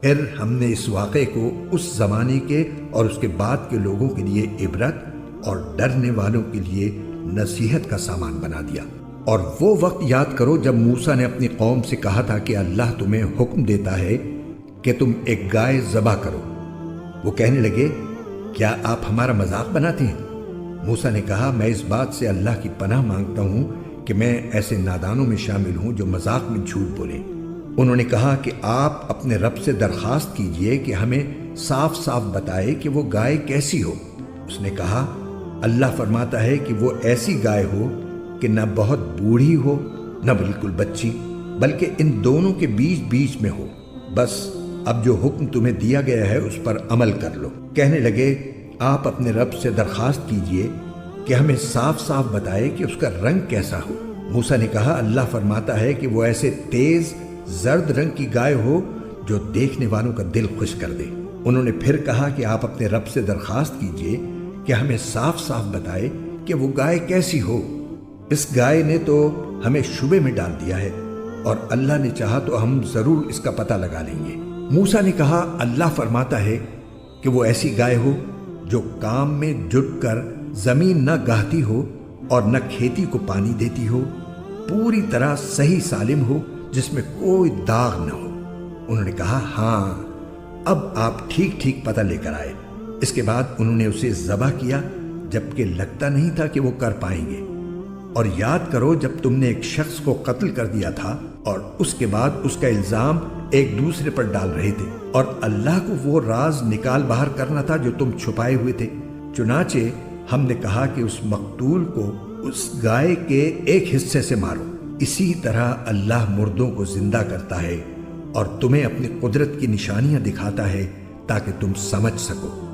پھر ہم نے اس واقعے کو اس زمانے کے اور اس کے بعد کے لوگوں کے لیے عبرت اور ڈرنے والوں کے لیے نصیحت کا سامان بنا دیا۔ اور وہ وقت یاد کرو جب موسیٰ نے اپنی قوم سے کہا تھا کہ اللہ تمہیں حکم دیتا ہے کہ تم ایک گائے ذبح کرو۔ وہ کہنے لگے، کیا آپ ہمارا مذاق بناتے ہیں؟ موسیٰ نے کہا، میں اس بات سے اللہ کی پناہ مانگتا ہوں کہ میں ایسے نادانوں میں شامل ہوں جو مذاق میں جھوٹ بولیں۔ انہوں نے کہا کہ آپ اپنے رب سے درخواست کیجئے کہ ہمیں صاف صاف بتائے کہ وہ گائے کیسی ہو۔ اس نے کہا، اللہ فرماتا ہے کہ وہ ایسی گائے ہو کہ نہ بہت بوڑھی ہو نہ بالکل بچی، بلکہ ان دونوں کے بیچ میں ہو۔ بس اب جو حکم تمہیں دیا گیا ہے اس پر عمل کر لو۔ کہنے لگے، آپ اپنے رب سے درخواست کیجئے کہ ہمیں صاف صاف بتائے کہ اس کا رنگ کیسا ہو۔ موسیٰ نے کہا، اللہ فرماتا ہے کہ وہ ایسے تیز زرد رنگ کی گائے ہو جو دیکھنے والوں کا دل خوش کر دے۔ انہوں نے پھر کہا کہ آپ اپنے رب سے درخواست کیجئے کہ ہمیں صاف صاف بتائے کہ وہ گائے کیسی ہو۔ اس گائے نے تو ہمیں شبے میں ڈال دیا ہے، اور اللہ نے چاہا تو ہم ضرور اس کا پتہ لگا لیں گے۔ موسیٰ نے کہا، اللہ فرماتا ہے کہ وہ ایسی گائے ہو جو کام میں جٹ کر زمین نہ گاہتی ہو اور نہ کھیتی کو پانی دیتی ہو، پوری طرح صحیح سالم ہو، جس میں کوئی داغ نہ ہو۔ انہوں نے کہا، ہاں، اب آپ ٹھیک پتہ لے کر آئے۔ اس کے بعد انہوں نے اسے ذبح کیا، جبکہ لگتا نہیں تھا کہ وہ کر پائیں گے۔ اور یاد کرو جب تم نے ایک شخص کو قتل کر دیا تھا اور اس کے بعد اس کا الزام ایک دوسرے پر ڈال رہے تھے، اور اللہ کو وہ راز نکال باہر کرنا تھا جو تم چھپائے ہوئے تھے۔ چنانچہ ہم نے کہا کہ اس مقتول کو اس گائے کے ایک حصے سے مارو۔ اسی طرح اللہ مردوں کو زندہ کرتا ہے اور تمہیں اپنی قدرت کی نشانیاں دکھاتا ہے تاکہ تم سمجھ سکو۔